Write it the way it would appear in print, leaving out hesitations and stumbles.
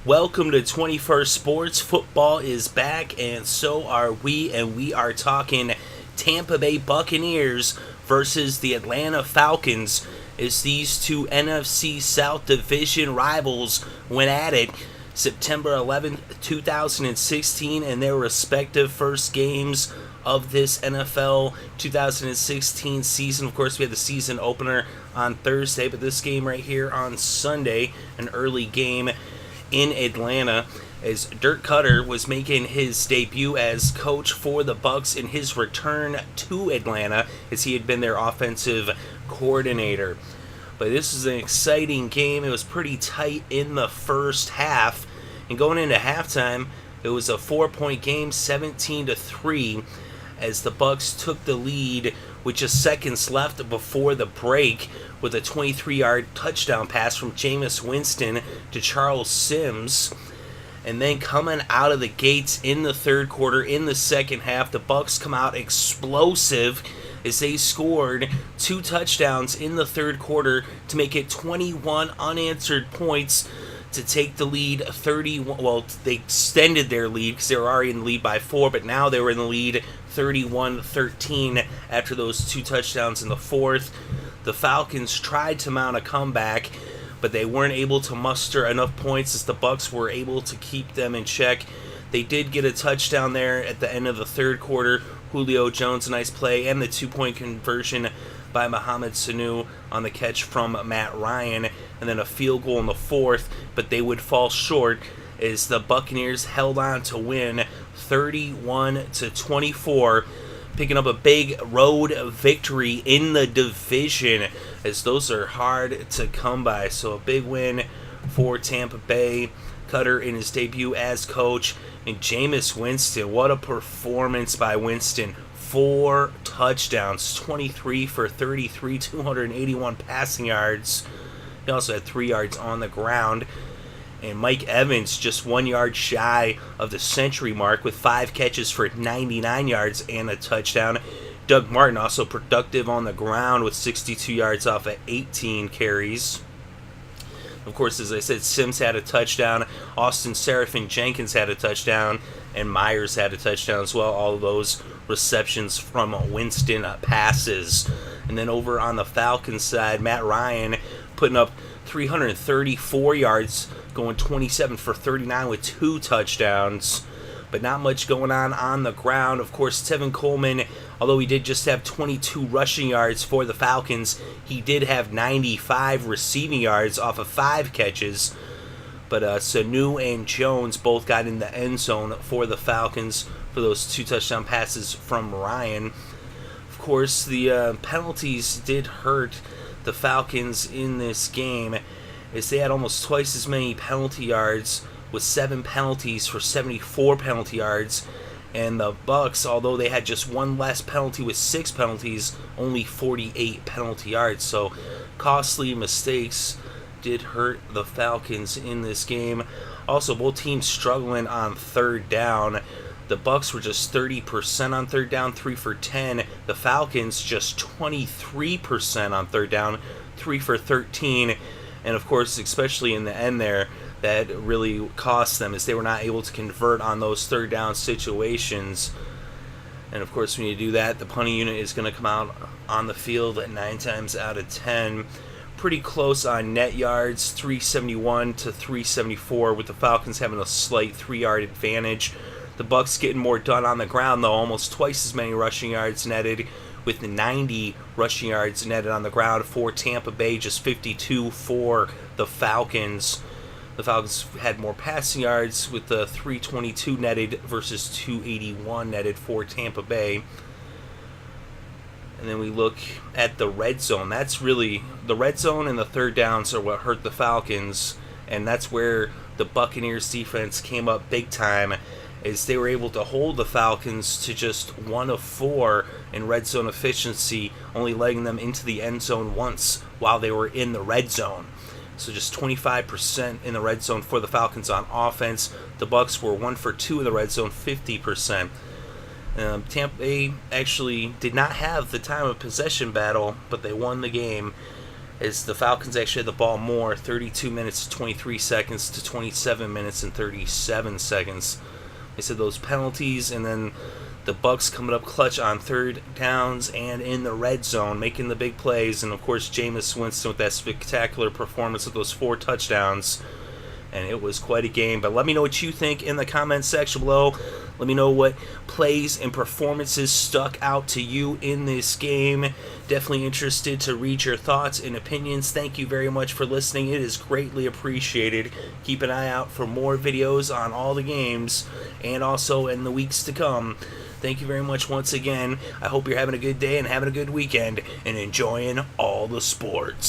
Welcome to 21st Sports. Football is back, and so are we. And we are talking Tampa Bay Buccaneers versus the Atlanta Falcons as these two NFC South Division rivals went at it September 11th, 2016, in their respective first games of this NFL 2016 season. Of course, we had the season opener on Thursday, but this game right here on Sunday, an early game in Atlanta, as Dirk Cutter was making his debut as coach for the Bucs in his return to Atlanta, as he had been their offensive coordinator. But this is an exciting game. It was pretty tight in the first half, and going into halftime, it was a 4-point game, 17-3, as the Bucs took the lead with just seconds left before the break, with a 23-yard touchdown pass from Jameis Winston to Charles Sims. And then coming out of the gates in the third quarter, in the second half, the Bucs come out explosive as they scored 2 touchdowns in the third quarter to make it 21 unanswered points to take the lead 31. Well, they extended their lead because they were already in the lead by 4, but now they were in the lead 31-13 after those 2 touchdowns in the fourth. The Falcons tried to mount a comeback, but they weren't able to muster enough points as the Bucs were able to keep them in check. They did get a touchdown there at the end of the third quarter. Julio Jones, a nice play, and the 2-point conversion by Mohamed Sanu on the catch from Matt Ryan, and then a field goal in the fourth, but they would fall short as the Buccaneers held on to win 31-24, picking up a big road victory in the division, as those are hard to come by. So a big win for Tampa Bay. Cutter in his debut as coach, and Jameis Winston, what a performance by Winston. 4 touchdowns, 23 for 33, 281 passing yards. He also had 3 yards on the ground. And Mike Evans just 1 yard shy of the century mark with 5 catches for 99 yards and a touchdown. Doug Martin also productive on the ground with 62 yards off of 18 carries. Of course, as I said, Sims had a touchdown, Austin Seraphin-Jenkins had a touchdown, and Myers had a touchdown as well. All of those receptions from Winston passes. And then over on the Falcons side, Matt Ryan putting up 334 yards, going 27 for 39 with 2 touchdowns. But not much going on the ground. Of course, Tevin Coleman, although he did just have 22 rushing yards for the Falcons, he did have 95 receiving yards off of 5 catches. But Sanu and Jones both got in the end zone for the Falcons for those 2 touchdown passes from Ryan. Of course, the penalties did hurt the Falcons in this game, as they had almost twice as many penalty yards, with 7 penalties for 74 penalty yards. And the Bucs, although they had just 1 less penalty with 6 penalties, only 48 penalty yards. So costly mistakes did hurt the Falcons in this game. Also, both teams struggling on third down. The Bucs were just 30% on third down, 3 for 10. The Falcons just 23% on third down, 3 for 13. And of course, especially in the end there, that really cost them, as they were not able to convert on those third down situations. And of course, when you do that, the punting unit is going to come out on the field at 9 times out of 10. Pretty close on net yards, 371 to 374, with the Falcons having a slight 3-yard advantage. The Bucs getting more done on the ground, though, almost twice as many rushing yards netted, with 90 rushing yards netted on the ground for Tampa Bay, just 52 for the Falcons. The Falcons had more passing yards with the 322 netted versus 281 netted for Tampa Bay. And then we look at the red zone. That's really, the red zone and the third downs are what hurt the Falcons, and that's where the Buccaneers defense came up big time, as they were able to hold the Falcons to just 1 of 4 in red zone efficiency, only letting them into the end zone once while they were in the red zone. So just 25% in the red zone for the Falcons on offense. The Bucs were 1 for 2 in the red zone, 50%. Tampa Bay actually did not have the time of possession battle, but they won the game as the Falcons actually had the ball more, 32 minutes 23 seconds to 27 minutes and 37 seconds. They said those penalties, and then the Bucs coming up clutch on third downs and in the red zone, making the big plays, and of course Jameis Winston with that spectacular performance of those 4 touchdowns. And it was quite a game. But let me know what you think in the comments section below. Let me know what plays and performances stuck out to you in this game. Definitely interested to read your thoughts and opinions. Thank you very much for listening. It is greatly appreciated. Keep an eye out for more videos on all the games and also in the weeks to come. Thank you very much once again. I hope you're having a good day and having a good weekend and enjoying all the sports.